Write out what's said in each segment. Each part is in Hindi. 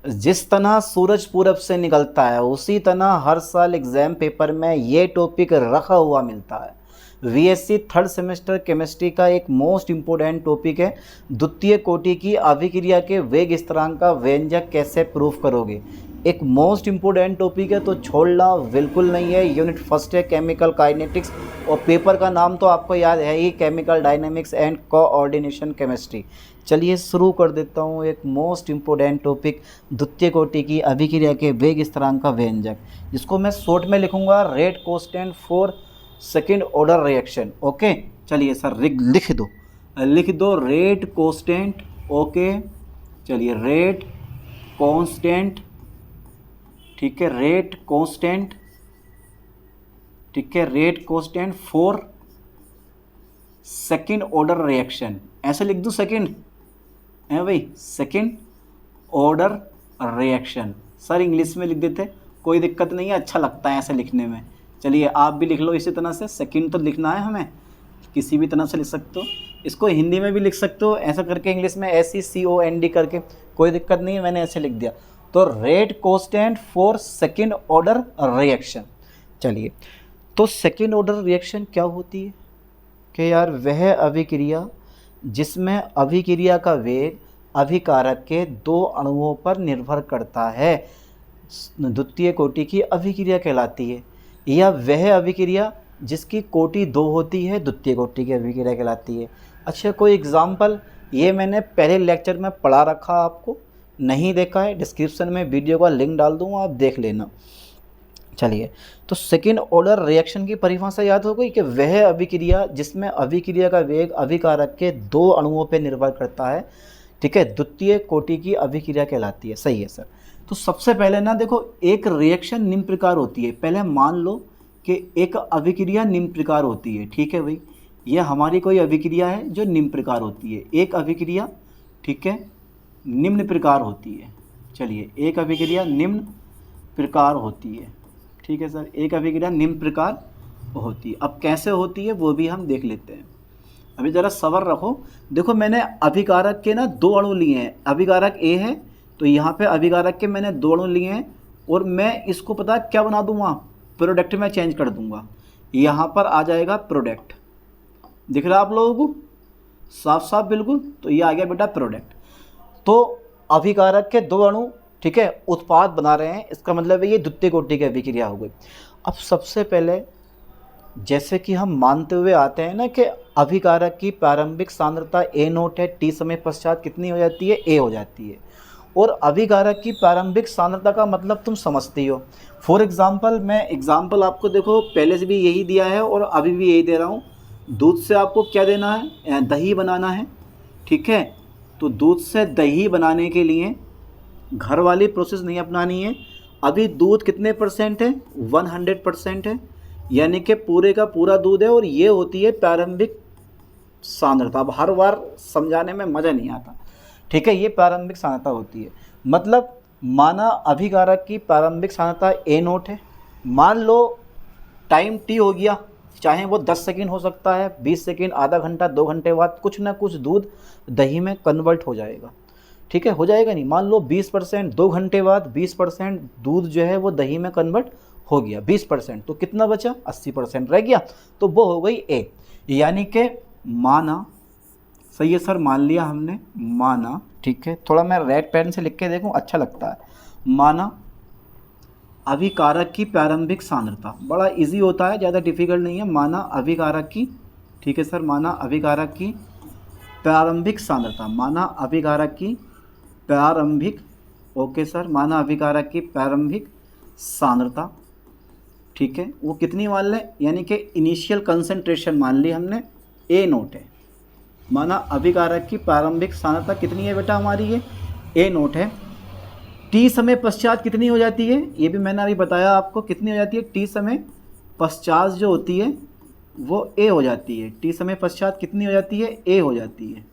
जिस तरह सूरज पूरब से निकलता है उसी तरह हर साल एग्ज़ाम पेपर में ये टॉपिक रखा हुआ मिलता है। बीएससी थर्ड सेमेस्टर केमिस्ट्री का एक मोस्ट इम्पोर्टेंट टॉपिक है, द्वितीय कोटि की अभिक्रिया के वेग स्थिरांक का व्यंजक कैसे प्रूफ करोगे। एक मोस्ट इम्पोर्टेंट टॉपिक है, तो छोड़ना बिल्कुल नहीं है। यूनिट फर्स्ट है केमिकल काइनेटिक्स, और पेपर का नाम तो आपको याद है ही, chemical dynamics and coordination chemistry. चलिए शुरू कर देता हूँ। एक मोस्ट इम्पोर्टेंट टॉपिक, द्वितीय कोटि की अभिक्रिया के वेग स्थिरांक का व्यंजक, जिसको मैं शॉर्ट में लिखूंगा rate constant for second order reaction. Okay, चलिए सर लिख दो रेट कांस्टेंट। ओके, चलिए रेट कांस्टेंट, ठीक है, रेट कांस्टेंट, ठीक है, rate constant for second order reaction. ऐसे लिख दूं सेकेंड है भाई, second order reaction. Sir English में लिख देते, कोई दिक्कत नहीं है, अच्छा लगता है ऐसे लिखने में। चलिए आप भी लिख लो इसी तरह से, सेकेंड तो लिखना है हमें, किसी भी तरह से लिख सकते हो। इसको हिंदी में भी लिख सकते हो ऐसा करके, इंग्लिश में SECOND करके, कोई दिक्कत नहीं है, मैंने ऐसे लिख दिया। तो rate constant for second order reaction. चलिए, तो सेकेंड ऑर्डर रिएक्शन क्या होती है कि यार वह अभिक्रिया जिसमें अभिक्रिया का वेग अभिकारक के दो अणुओं पर निर्भर करता है, द्वितीय कोटि की अभिक्रिया कहलाती है। या वह अभिक्रिया जिसकी कोटि 2 होती है, द्वितीय कोटि की अभिक्रिया कहलाती है। अच्छा, कोई एग्जाम्पल, ये मैंने पहले लेक्चर में पढ़ा रखा, आपको नहीं देखा है डिस्क्रिप्शन में वीडियो का लिंक डाल दूँगा, आप देख लेना। चलिए, तो सेकेंड ऑर्डर रिएक्शन की परिभाषा याद हो गई कि वह अभिक्रिया जिसमें अभिक्रिया का वेग अभिकारक के 2 अणुओं पर निर्भर करता है, ठीक है, द्वितीय कोटि की अभिक्रिया कहलाती है। सही है सर। तो सबसे पहले ना देखो, एक रिएक्शन निम्न प्रकार होती है। पहले मान लो कि एक अभिक्रिया निम्न प्रकार होती है, ठीक है भाई, यह हमारी कोई अभिक्रिया है जो निम्न प्रकार होती है। एक अभिक्रिया, ठीक है, निम्न प्रकार होती है। चलिए, एक अभिक्रिया निम्न प्रकार होती है, ठीक है सर, एक अभिक्रिया निम्न प्रकार होती है। अब कैसे होती है वो भी हम देख लेते हैं। अभी ज़रा सब्र रखो। देखो, मैंने अभिकारक के ना 2 अणु लिए हैं। अभिकारक A है, तो यहाँ पे अभिकारक के मैंने 2 अणु लिए हैं, और मैं इसको पता क्या बना दूंगा, प्रोडक्ट में चेंज कर दूंगा। यहाँ पर आ जाएगा प्रोडक्ट, दिख रहा है आप लोगों को साफ साफ बिल्कुल। तो ये आ गया बेटा प्रोडक्ट। तो अभिकारक के 2 अणु, ठीक है, उत्पाद बना रहे हैं, इसका मतलब है ये द्वितीय कोटि की अभिक्रिया हो गई। अब सबसे पहले जैसे कि हम मानते हुए आते हैं ना कि अभिकारक की प्रारंभिक सांद्रता A0 है, T समय पश्चात कितनी हो जाती है, A हो जाती है। और अभिकारक की प्रारंभिक सांद्रता का मतलब तुम समझती हो। फॉर एग्जांपल, मैं एग्जांपल आपको देखो पहले से भी यही दिया है और अभी भी यही दे रहा हूँ। दूध से आपको क्या देना है, दही बनाना है, ठीक है। तो दूध से दही बनाने के लिए घर वाली प्रोसेस नहीं अपनानी है। अभी दूध कितने % है, 100% है, यानी कि पूरे का पूरा दूध है, और ये होती है प्रारंभिक सांद्रता। अब हर बार समझाने में मज़ा नहीं आता, ठीक है, ये प्रारंभिक सांद्रता होती है। मतलब माना अभिकारक की प्रारंभिक सांद्रता A0 है, मान लो टाइम T हो गया, चाहे वो 10 सेकंड हो सकता है, 20 सेकंड, आधा घंटा, 2 घंटे बाद कुछ ना कुछ दूध दही में कन्वर्ट हो जाएगा, ठीक है, हो जाएगा नहीं। मान लो 20%, 2 घंटे बाद 20% दूध जो है वो दही में कन्वर्ट हो गया, 20%, तो कितना बचा, 80% रह गया, तो वो हो गई A। यानी कि माना, सही है सर, मान लिया हमने, माना, ठीक है, थोड़ा मैं रेड पेन से लिख के देखूं, अच्छा लगता है। माना अभिकारक की प्रारंभिक सांद्रता, बड़ा इजी होता है, ज़्यादा डिफिकल्ट नहीं है। माना अभिकारक की, ठीक है सर, माना अभिकारक की प्रारंभिक सांद्रता, माना अभिकारक की प्रारंभिक, ओके सर, माना अभिकारक की प्रारंभिक सांद्रता, ठीक है, वो कितनी मान लें, यानी कि इनिशियल कंसंट्रेशन मान ली हमने A0 है। माना अभिकारक की प्रारंभिक सांद्रता कितनी है बेटा हमारी, ये A0 है। T समय पश्चात कितनी हो जाती है, ये भी मैंने अभी बताया आपको, कितनी हो जाती है, T समय पश्चात जो होती है वो A हो जाती है। T समय पश्चात कितनी हो जाती है, A हो जाती है,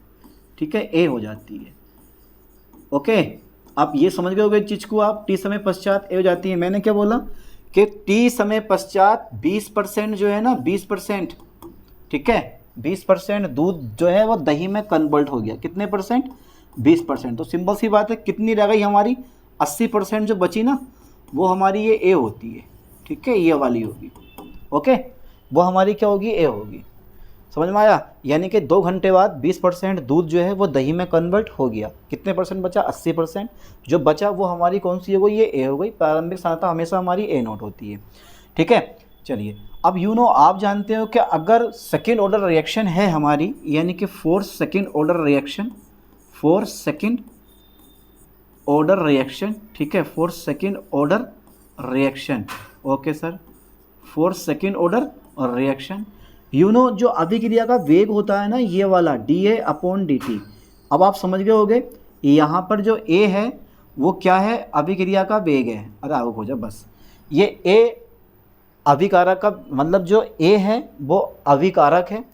ठीक है, A हो जाती है। ओके, आप ये समझ गए होगे चीज़ को आप, T समय पश्चात A हो जाती है। मैंने क्या बोला कि T समय पश्चात 20% जो है ना, 20%, ठीक है, 20% दूध जो है वो दही में कन्वर्ट हो गया। कितने %, 20%। तो सिंपल सी बात है, कितनी रह गई हमारी, 80% जो बची ना वो हमारी ये ए होती है, ठीक है, ये वाली होगी, ओके, वो हमारी क्या होगी, ए होगी। समझ में आया? यानी कि 2 घंटे बाद 20% दूध जो है वो दही में कन्वर्ट हो गया। कितने परसेंट बचा? 80%। जो बचा वो हमारी कौन सी हो गई? ये ए हो गई। प्रारंभिक सांद्रता हमेशा हमारी ए नॉट होती है, ठीक है। चलिए अब आप जानते हो कि अगर सेकेंड ऑर्डर रिएक्शन है हमारी, यानी कि fourth second order reaction, fourth second order reaction, ठीक है, fourth second order reaction, okay sir, fourth second order reaction, जो अभिक्रिया का वेग होता है ना, ये वाला dA/dt। अब आप समझ गए होगे यहाँ पर जो A है वो क्या है? अभिक्रिया का वेग है। अरे आगे हो जा बस। ये A अभिकारक का मतलब जो A है वो अभिकारक है,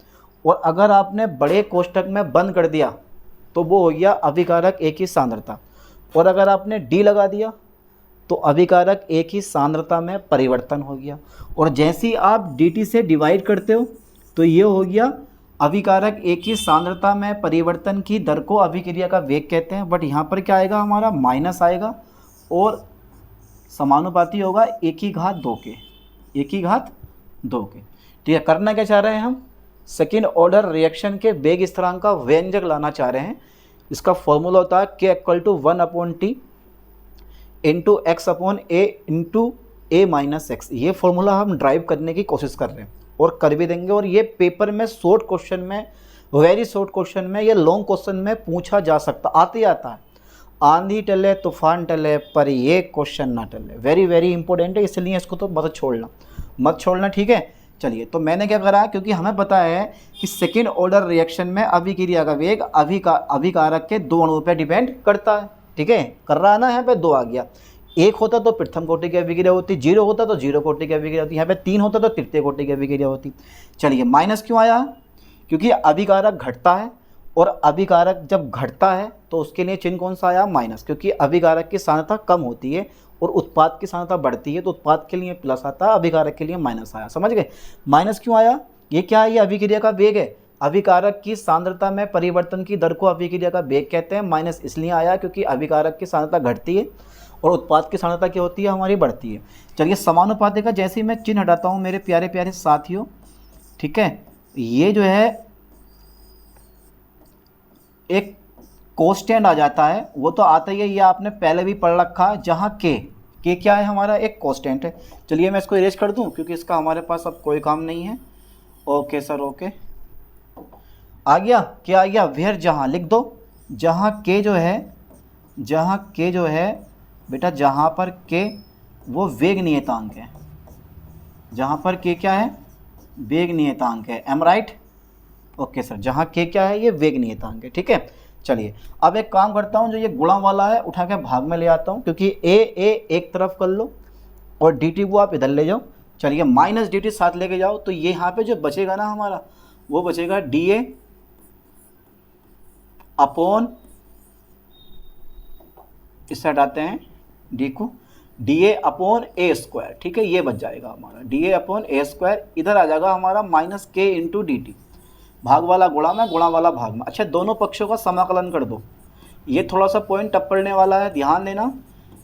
और अगर आपने बड़े कोष्ठक में बंद कर दिया तो वो हो गया अभिकारक A की सांद्रता, और अगर आपने D लगा दिया तो अभिकारक A की सांद्रता में परिवर्तन हो गया। और जैसे ही आप dt से डिवाइड करते हो तो ये हो गया अभिकारक A की सांद्रता में परिवर्तन की दर को अभिक्रिया का वेग कहते हैं। बट यहाँ पर क्या आएगा? हमारा माइनस आएगा और समानुपाती होगा a⁻2 के, a⁻2 के, ठीक है। करना क्या चाह रहे हैं हम? सेकेंड ऑर्डर रिएक्शन के वेग स्थिरांक का व्यंजक लाना चाह रहे हैं। इसका फॉर्मूला होता है k = 1/t into x upon a into a minus x. ये फॉर्मूला हम ड्राइव करने की कोशिश कर रहे हैं और कर भी देंगे। और ये पेपर में शॉर्ट क्वेश्चन में, वेरी शॉर्ट क्वेश्चन में, ये लॉन्ग क्वेश्चन में पूछा जा सकता, आते आता है। आंधी टले तूफान टले पर ये क्वेश्चन ना टले, वेरी वेरी इंपॉर्टेंट है, इसलिए इसको तो मत छोड़ना, ठीक है। चलिए तो मैंने क्या करा, क्योंकि हमें पता है कि सेकेंड ऑर्डर रिएक्शन में अभिक्रिया का वेग अभिकारक के 2 अणुओं पर डिपेंड करता है, ठीक है। कर रहा है ना, यहाँ पे 2 आ गया। 1 होता तो प्रथम कोटि की अभिक्रिया होती, 0 होता तो 0 कोटि की अभिक्रिया होती, यहाँ पे 3 होता तो तृतीय कोटि की अभिक्रिया होती। चलिए माइनस क्यों आया? क्योंकि अभिकारक घटता है, और अभिकारक जब घटता है तो उसके लिए चिन्ह कौन सा आया? माइनस, क्योंकि अभिकारक की सांद्रता कम होती है और उत्पाद की सांद्रता बढ़ती है, तो उत्पाद के लिए प्लस आता है, अभिकारक के लिए माइनस आया। समझ गए? माइनस क्यों आया? ये क्या है? ये अभिक्रिया का वेग है। अभिकारक की सांद्रता में परिवर्तन की दर को अभिक्रिया का वेग कहते हैं। माइनस इसलिए आया क्योंकि अभिकारक की सांद्रता घटती है और उत्पाद की सांद्रता क्या होती है? हमारी बढ़ती है। चलिए समानुपाती का जैसे ही मैं चिन्ह हटाता हूँ मेरे प्यारे प्यारे साथियों, ठीक है, ये जो है एक कोस्टेंट आ जाता है, वो तो आता ही है, ये आपने पहले भी पढ़ रखा है, जहाँ के क्या है? हमारा एक कोस्टेंट है। चलिए मैं इसको इरेज कर दूं क्योंकि इसका हमारे पास अब कोई काम नहीं है। ओके सर, ओके, आ गया, क्या आ गया? वेयर, जहाँ लिख दो, जहाँ के जो है बेटा, जहाँ पर के वो वेग नियतांक है, जहाँ पर के क्या है? वेग नियतांक है। M right? ओके सर, जहाँ के क्या है? ये वेग नियतांक है, ठीक है। चलिए अब एक काम करता हूँ, जो ये गुणा वाला है उठा के भाग में ले आता हूँ, क्योंकि ए एक तरफ कर लो और dt को आप इधर ले जाओ। चलिए माइनस dt साथ लेके जाओ, तो ये यहाँ पे जो बचेगा ना हमारा, वो बचेगा dA अपॉन, इससे हटाते हैं d को, dA अपॉन a², ठीक है, ये बच जाएगा हमारा dA अपॉन a²। इधर आ जाएगा हमारा माइनस k इंटू dt, भाग वाला गुणा में, गुणा वाला भाग में। अच्छा, दोनों पक्षों का समाकलन कर दो। ये थोड़ा सा पॉइंट टपकने वाला है, ध्यान देना।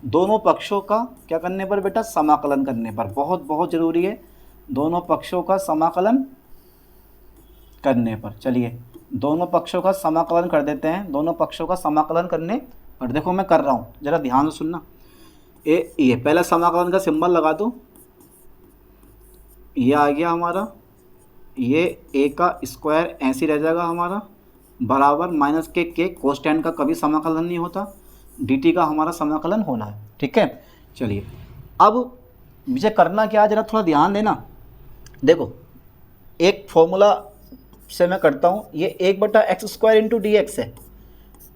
दोनों पक्षों का क्या करने पर बेटा? समाकलन करने पर, बहुत बहुत ज़रूरी है, दोनों पक्षों का समाकलन करने पर। चलिए दोनों पक्षों का समाकलन कर देते हैं। दोनों पक्षों का समाकलन करने पर, देखो मैं कर रहा हूँ, ज़रा ध्यान से सुनना। ये पहला समाकलन का सिंबल लगा दो, ये आ गया हमारा, ये a का स्क्वायर ऐसे रह जाएगा हमारा, बराबर माइनस के कोस्टेंट का कभी समाकलन नहीं होता, dt का हमारा समाकलन होना है, ठीक है। चलिए अब मुझे करना क्या है, ज़रा थोड़ा ध्यान देना। देखो एक फॉर्मूला से मैं करता हूँ, ये 1/x² इंटू dx है,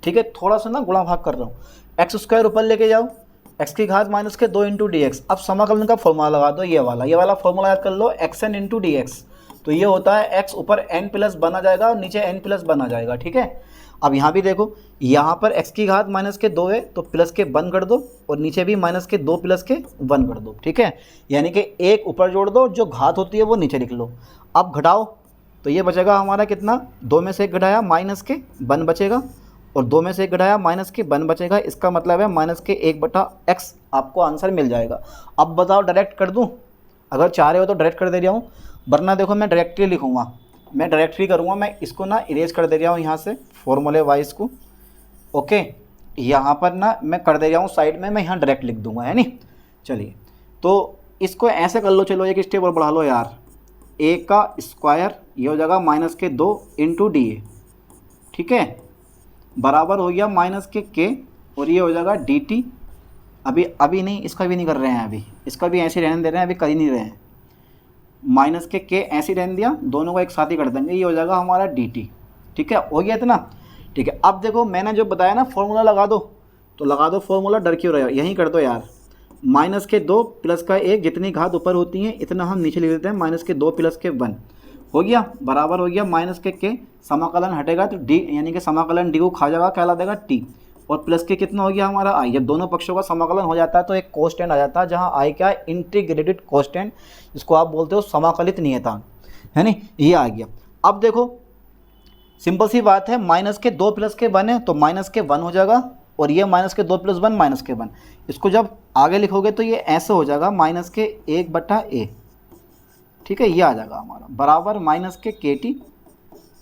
ठीक है। थोड़ा सा ना गुणा भाग कर रहा हूँ, x² ऊपर लेके जाओ, x की घात -2 इंटू dx। अब समाकलन का फॉर्मूला लगा दो, ये वाला फॉर्मूला याद कर लो, xn इंटू dx। तो ये होता है x ऊपर n प्लस बना जाएगा और नीचे n प्लस बना जाएगा, ठीक है। अब यहाँ भी देखो, यहाँ पर x की घात -2 है तो प्लस के 1 कर दो, और नीचे भी -2 प्लस के 1 कर दो, ठीक है। यानी कि 1 ऊपर जोड़ दो, जो घात होती है वो नीचे लिख लो। अब घटाओ तो ये बचेगा हमारा कितना? 2 में से 1 घटाया -1 बचेगा, और 2 में से 1 घटाया माइनस के 1 बचेगा, इसका मतलब है माइनस के 1/x आपको आंसर मिल जाएगा। अब बताओ डायरेक्ट कर दूँ, अगर चाह रहे हो तो डायरेक्ट कर दे रहा हूँ, वरना देखो मैं डायरेक्टली लिखूँगा, मैं डायरेक्टली करूँगा, मैं इसको ना इरेज कर दे रहा हूँ यहाँ से फॉर्मूले वाइज को। ओके, यहाँ पर ना मैं कर दे रहा हूँ साइड में, मैं यहाँ डायरेक्ट लिख दूँगा, है नहीं। चलिए तो इसको ऐसे कर लो, चलो एक स्टेप और बढ़ा लो यार, a का स्क्वायर ये हो जाएगा माइनस के 2 इंटू डी ए, ठीक है, बराबर हो गया माइनस के k और ये हो जाएगा डी टी। अभी नहीं, इसका भी नहीं कर रहे हैं, अभी इसका भी ऐसे रहने दे रहे हैं, अभी कर ही नहीं रहे हैं, माइनस के k ऐसे रहने दिया, दोनों को एक साथ ही कर देंगे, ये हो जाएगा हमारा डी टी। ठीक है, हो गया इतना। ठीक है, अब देखो मैंने जो बताया ना फॉर्मूला लगा दो, तो लगा दो फॉर्मूला, डर क्यों रहे हो, यहीं कर दो यार। माइनस के 2 प्लस का 1, जितनी घात ऊपर होती है इतना हम नीचे लिख देते हैं, माइनस के 2 प्लस के 1 हो गया, बराबर हो गया माइनस के समाकलन हटेगा तो डी, यानी कि समाकलन डी को खा जाएगा, कहला देगा टी, और प्लस के कितना हो गया हमारा आई। जब दोनों पक्षों का समाकलन हो जाता है तो एक कोस्टेंट आ जाता है, जहाँ आई क्या है, इंटीग्रेटेड कोस्टेंट, जिसको आप बोलते हो समाकलित नियतांक, है नी, ये आ गया। अब देखो सिंपल सी बात है, माइनस के 2 प्लस के 1 है तो माइनस के 1 हो जाएगा, और ये माइनस के 2 प्लस 1 माइनस के 1, इसको जब आगे लिखोगे तो ये ऐसे हो जाएगा माइनस के 1/a। ठीक है, ये आ जाएगा हमारा बराबर माइनस के kt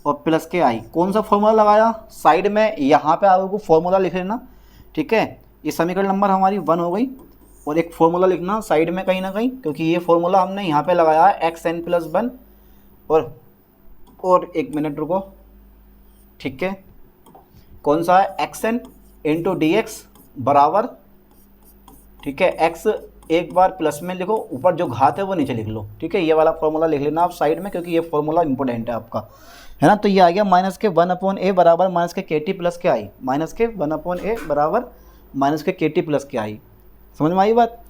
और प्लस के आई। कौन सा फॉर्मूला लगाया, साइड में यहाँ पे आपको फॉर्मूला लिख लेना। ठीक है, ये समीकरण नंबर हमारी 1 हो गई, और एक फॉर्मूला लिखना साइड में कहीं ना कहीं, क्योंकि ये फॉर्मूला हमने यहाँ पे लगाया है xn+1, और 1 मिनट रुको, ठीक है, कौन सा है, xn इंटू डी एक्स बराबर, ठीक है, x एक बार प्लस में लिखो, ऊपर जो घात है वो नीचे लिख लो। ठीक है, ये वाला फॉर्मूला लिख लेना आप साइड में, क्योंकि ये फॉर्मूला इंपॉर्टेंट है आपका, है ना। तो ये आ गया माइनस के 1/a बराबर माइनस के kt प्लस के आई, माइनस के 1/a बराबर माइनस के kt प्लस के आई। समझ में आई बात।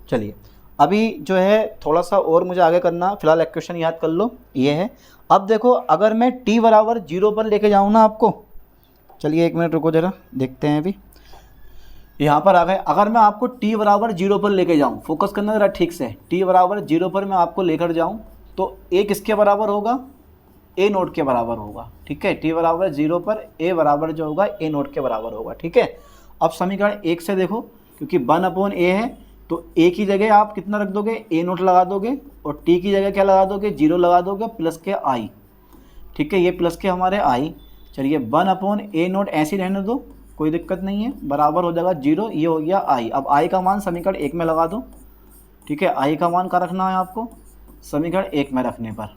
चलिए अभी जो है थोड़ा सा और मुझे आगे करना, फिलहाल एक क्वेश्चन याद कर लो, ये है। अब देखो अगर मैं t बराबर 0 पर लेके जाऊँ ना आपको, चलिए 1 मिनट रुको जरा, देखते हैं अभी यहाँ पर आ गए। अगर मैं आपको t बराबर 0 पर लेके जाऊँ, फोकस करना ज़रा ठीक से, t बराबर 0 पर मैं आपको लेकर जाऊँ तो a किसके बराबर होगा, a नोट के बराबर होगा। ठीक है, t बराबर 0 पर a बराबर जो होगा a नोट के बराबर होगा। ठीक है, अब समीकरण 1 से देखो, क्योंकि 1/a है तो a की जगह आप कितना रख दोगे, a नोट लगा दोगे, और t की जगह क्या लगा दोगे, 0 लगा दोगे, प्लस के i। ठीक है, ये प्लस के हमारे i। चलिए 1/a नोट ऐसे ही रहने दो, कोई दिक्कत नहीं है, बराबर हो जाएगा 0, ये हो गया i। अब i का मान समीकरण 1 में लगा दो। ठीक है, i का मान क्या रखना है आपको, समीकरण 1 में रखने पर,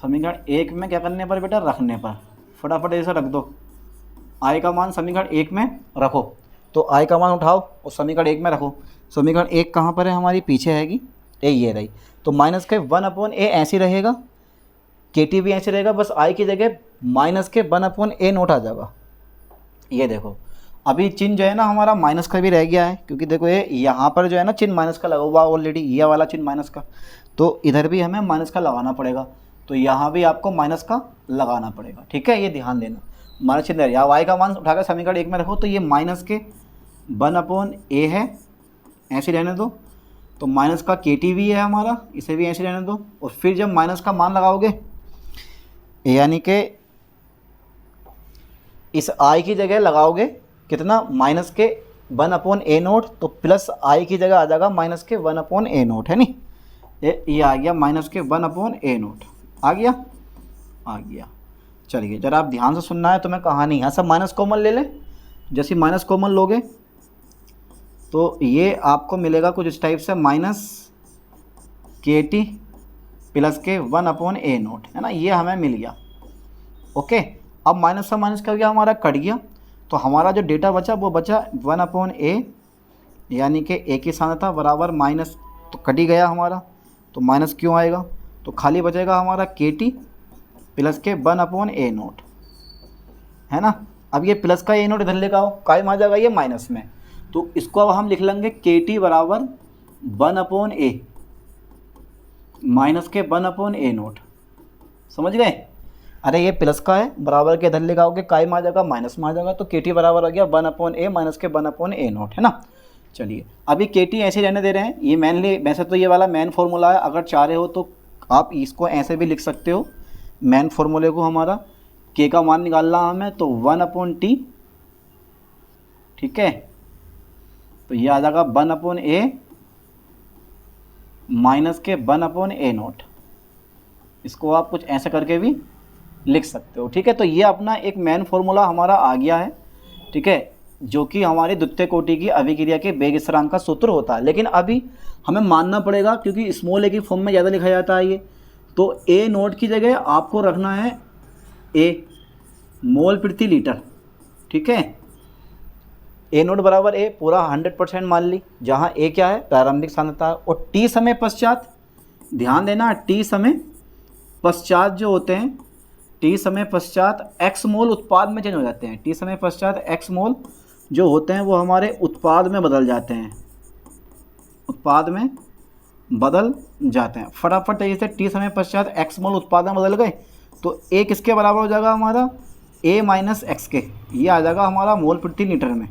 समीकरण 1 में क्या करने पर बेटा, रखने पर, फटाफट ऐसा रख दो, i का मान समीकरण 1 में रखो, तो i का मान उठाओ और समीकरण 1 में रखो। समीकरण 1 कहाँ पर है हमारी, पीछे हैगी, ये रही, तो माइनस के 1/a ऐसे रहेगा, kt भी ऐसे रहेगा, बस i की जगह माइनस के 1/a नोट आ जाएगा। ये देखो अभी चिन्ह जो है ना हमारा माइनस का भी रह गया है, क्योंकि देखो ये यहाँ पर जो है ना चिन्ह माइनस का लगा हुआ ऑलरेडी, ये वाला चिन्ह माइनस का, तो इधर भी हमें माइनस का लगाना पड़ेगा, तो यहाँ भी आपको माइनस का लगाना पड़ेगा। ठीक है, ये ध्यान देना, माइनस चिन्ह या y का मान उठाकर समीकरण 1 में रखो, तो ये माइनस के 1/a है, ऐसे रहने दो, तो माइनस का kt भी है हमारा, इसे भी ऐसे रहने दो, और फिर जब माइनस का मान लगाओगे, यानी कि इस i की जगह लगाओगे कितना, माइनस के 1/a नोट, तो प्लस i की जगह आ जाएगा माइनस के 1/a नोट, है नी, ये आ गया माइनस के 1/a नोट, आ गया। चलिए जरा आप ध्यान से सुनना है, तो मैं कहानी यहाँ सब माइनस कॉमन ले लें, जैसे माइनस कॉमन लोगे तो ये आपको मिलेगा कुछ इस टाइप से, माइनस kt प्लस के 1/a नोट, है ना, ये हमें मिल गया। ओके, अब माइनस का माइनस क्या गया हमारा, कट गया, तो हमारा जो डेटा बचा वो बचा 1/a, यानी कि a की सान्यता बराबर माइनस, तो कट ही गया हमारा, तो माइनस क्यों आएगा, तो खाली बचेगा हमारा kt प्लस के 1/a नोट, है ना। अब ये प्लस का a नोट इधर लेकर आओ, काय में आ जाएगा ये माइनस में, तो इसको अब हम लिख लेंगे kt बराबर 1/a, माइनस के 1/a नोट, समझ गए। अरे ये प्लस का है, बराबर के इधर लेकर आओगे, काय में आ जाएगा, माइनस में आ जाएगा, तो kt बराबर आ गया 1/a माइनस के 1/a नोट, है ना। चलिए अभी kt ऐसे रहने दे रहे हैं, ये मेनली, वैसे तो ये वाला मेन फॉर्मूला है, अगर चाह रहे हो तो आप इसको ऐसे भी लिख सकते हो, मेन फार्मूले को हमारा के का मान निकालना हमें, तो 1/T, ठीक है। तो ये आ जाएगा 1/A माइनस के 1/A0। इसको आप कुछ ऐसे करके भी लिख सकते हो, ठीक है। तो ये अपना एक मेन फॉर्मूला हमारा आ गया है, ठीक है, जो कि हमारी द्वितीय कोटि की अभिक्रिया के वेग स्थिरांक का सूत्र होता है। लेकिन अभी हमें मानना पड़ेगा, क्योंकि स्मॉल ए की फॉर्म में ज़्यादा लिखा जाता है ये, तो A0 की जगह आपको रखना है ए, मोल प्रति लीटर, ठीक है। A0 बराबर ए पूरा 100% मान ली, जहाँ ए क्या है, प्रारंभिक सांद्रता है, और टी समय पश्चात, ध्यान देना, टी समय पश्चात जो होते हैं, टी समय पश्चात एक्स मोल उत्पाद में चेंज हो जाते हैं। टी समय पश्चात एक्स मोल जो होते हैं वो हमारे उत्पाद में बदल जाते हैं, उत्पाद में बदल जाते हैं। फटाफट तरीके से टी समय पश्चात एक्स मोल उत्पाद में बदल गए, तो ए किसके बराबर हो जाएगा हमारा, ए माइनस एक्स के, ये आ जाएगा हमारा मोल प्रति लीटर में।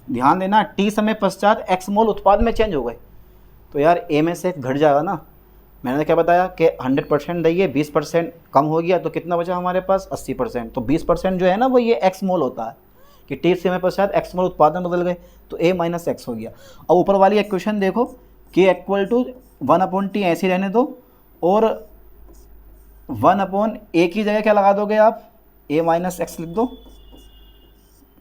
ध्यान देना, टी समय पश्चात एक्स मोल उत्पाद में चेंज हो गए, तो यार ए में से घट जाएगा ना। मैंने क्या बताया कि 100% दैए, 20% कम हो गया, तो कितना बचा हमारे पास, 80%। तो 20% जो है ना वो ये एक्स मोल होता है, कि टी समय पश्चात एक्स मोल उत्पाद में बदल गए, तो ए माइनस एक्स हो गया। अब ऊपर वाली इक्वेशन देखो, के इक्वल टू 1/T ऐसे ही रहने दो, और 1/A की जगह क्या लगा दोगे आप, ए माइनस एक्स लिख दो,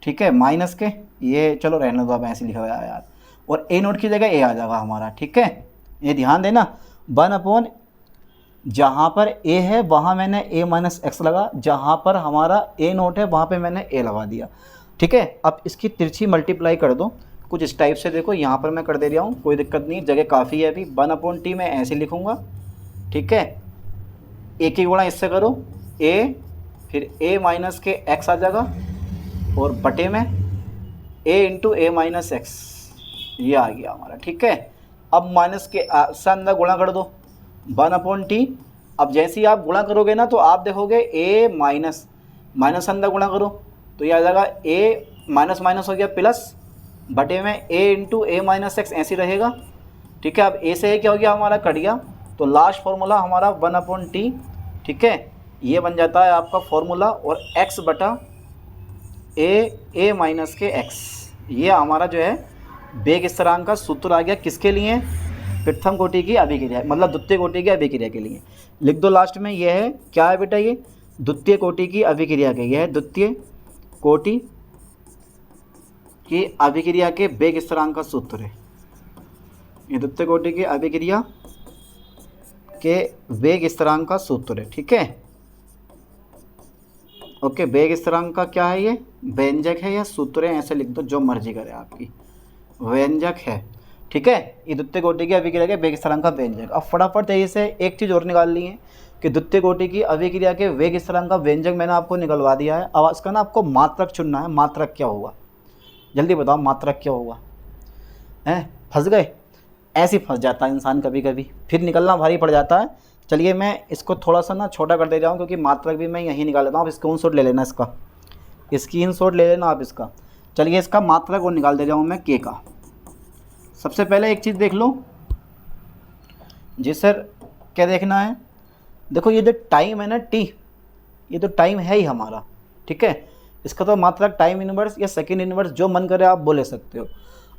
ठीक है, माइनस के, ये चलो रहने दो, अब ऐसे लिखा हुआ है यार, और A0 की जगह ए आ जाएगा हमारा, ठीक है। ये ध्यान देना, 1/, जहाँ पर ए है वहाँ मैंने ए माइनस एक्स लगा, जहाँ पर हमारा A0 है वहाँ पे मैंने ए लगा दिया, ठीक है। अब इसकी तिरछी मल्टीप्लाई कर दो कुछ इस टाइप से, देखो यहाँ पर मैं कर दे रहा हूँ, कोई दिक्कत नहीं, जगह काफ़ी है अभी। 1/T में ऐसे लिखूँगा, ठीक है, ए की गुणा इससे करो, ए, फिर ए माइनस के एक्स आ जाएगा, और बटे में ए इंटू ए माइनस एक्स, ये आ गया हमारा, ठीक है। अब माइनस के से अंदर गुणा कर दो 1/T। अब जैसे ही आप गुणा करोगे ना, तो आप देखोगे ए माइनस माइनस अंदर गुणा करो, तो ये आ जाएगा ए माइनस माइनस हो गया प्लस, बटे में ए इंटू ए माइनस एक्स ऐसे रहेगा, ठीक है। अब ए से क्या हो गया हमारा, कट गया, तो लास्ट फार्मूला हमारा 1/T, ठीक है, ये बन जाता है आपका फार्मूला, और x बटा ए माइनस के एक्स, ये हमारा जो है वेग स्थिरांक का सूत्र आ गया। किसके लिए, प्रथम कोटि की अभिक्रिया, मतलब द्वितीय कोटि की अभिक्रिया के लिए। लिख दो लास्ट में, ये है क्या है बेटा, ये द्वितीय कोटि की अभिक्रिया के, यह है द्वितीय कोटि की अभिक्रिया के वेग स्थिरांक का सूत्र है। ये द्वितीय कोटि की अभिक्रिया के वेग स्थिरांक का सूत्र है, ठीक है। ओके, वेग स्थिरांक का क्या है, ये व्यंजक है या सूत्र है, ऐसे लिख दो, जो मर्जी करे आपकी, व्यंजक है, ठीक है। ये द्वितीय कोटि की अभिक्रिया के वेग स्थिरांक का व्यंजक। अब फटाफट तरीके से एक चीज़ और निकाल ली है कि द्वितीय कोटि की अभिक्रिया के वेग स्थिरांक का व्यंजक मैंने आपको निकलवा दिया है। अब इसका ना आपको मात्रक चुनना है। मात्रक क्या होगा, जल्दी बताओ, मात्रक क्या होगा, हैं, फंस गए, ऐसे ही फंस जाता है इंसान कभी कभी, फिर निकलना भारी पड़ जाता है। चलिए मैं इसको थोड़ा सा ना छोटा कर दे रहा हूँ, क्योंकि मात्रक भी मैं यहीं निकाल लेता हूँ। आप स्क्रीनशॉट ले लेना, इसका स्क्रीनशॉट ले लेना आप इसका। चलिए इसका मात्रक और निकाल दे रहा हूँ मैं, के का। सबसे पहले एक चीज़ देख लो जी सर, क्या देखना है, देखो ये जो टाइम है ना, टी, ये तो टाइम है ही हमारा, ठीक है। इसका तो मात्रक टाइम इनवर्स या सेकेंड इनवर्स, जो मन करे आप बोले सकते हो।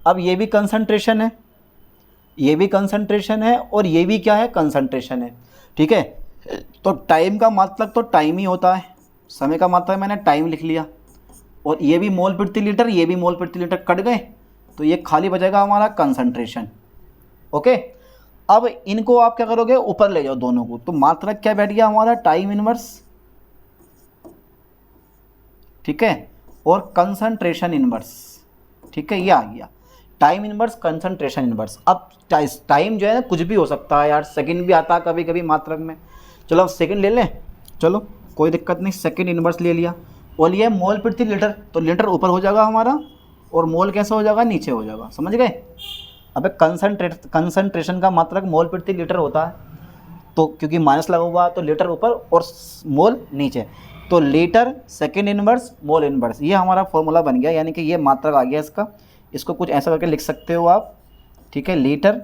अब ये भी कंसंट्रेशन है, ये भी कंसंट्रेशन है, और ये भी क्या है, कंसंट्रेशन है, ठीक है। तो टाइम का मात्रक तो टाइम ही होता है, समय का मात्रक मैंने टाइम लिख लिया, और ये भी मोल प्रति लीटर, ये भी मोल प्रति लीटर, कट गए, तो ये खाली बचेगा हमारा कंसंट्रेशन। ओके, अब इनको आप क्या करोगे, ऊपर ले जाओ दोनों को, तो मात्रक क्या बैठ गया हमारा, टाइम इनवर्स, ठीक है, और कंसंट्रेशन इनवर्स, ठीक है, ये आ गया टाइम इनवर्स, कंसंट्रेशन इनवर्स। अब टाइम जो है ना कुछ भी हो सकता है यार, सेकंड भी आता है कभी कभी मात्रक में। चलो अब सेकंड ले लें, चलो कोई दिक्कत नहीं, सेकंड इनवर्स ले लिया। और ये मोल प्रति लीटर, तो लीटर ऊपर हो जाएगा हमारा, और मोल कैसे हो जाएगा, नीचे हो जाएगा, समझ गए। अब कंसंट्रेशन का मात्रक मोल प्रति लीटर होता है, तो क्योंकि माइनस लगा हुआ तो लीटर ऊपर और मोल नीचे, तो litre second inverse mole inverse, ये हमारा फॉर्मूला बन गया, यानी कि ये मात्रक आ गया इसका। इसको कुछ ऐसा करके लिख सकते हो आप, ठीक है, लीटर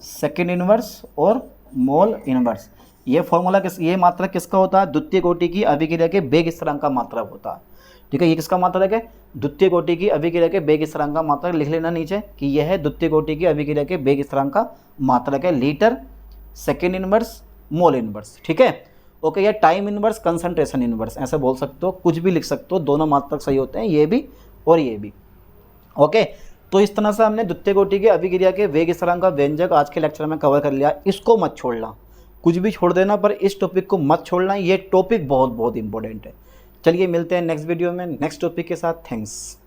सेकंड इनवर्स और मोल इनवर्स, ये फॉर्मूला ये मात्रक किसका होता है? द्वितीय कोटि की अभिक्रिया के वेग स्थिरांक का मात्रक होता है। ठीक है, ये किसका मात्रक है? द्वितीय कोटि की अभिक्रिया के वेग स्थिरांक का मात्रक। लिख लेना नीचे कि यह है द्वितीय कोटि की अभिक्रिया के वेग स्थिरांक का मात्रक है, litre second inverse mole inverse. ठीक है, ओके। या टाइम इनवर्स कंसंट्रेशन इनवर्स ऐसे बोल सकते हो, कुछ भी लिख सकते हो, दोनों मात्रक सही होते हैं, ये भी और ये भी। ओके, तो इस तरह से हमने द्वितीय कोटि के अभिक्रिया के वेग स्थिरांक का व्यंजक आज के लेक्चर में कवर कर लिया। इसको मत छोड़ना, कुछ भी छोड़ देना, पर इस टॉपिक को मत छोड़ना, ये टॉपिक बहुत बहुत इंपॉर्टेंट है। चलिए मिलते हैं नेक्स्ट वीडियो में नेक्स्ट टॉपिक के साथ। थैंक्स।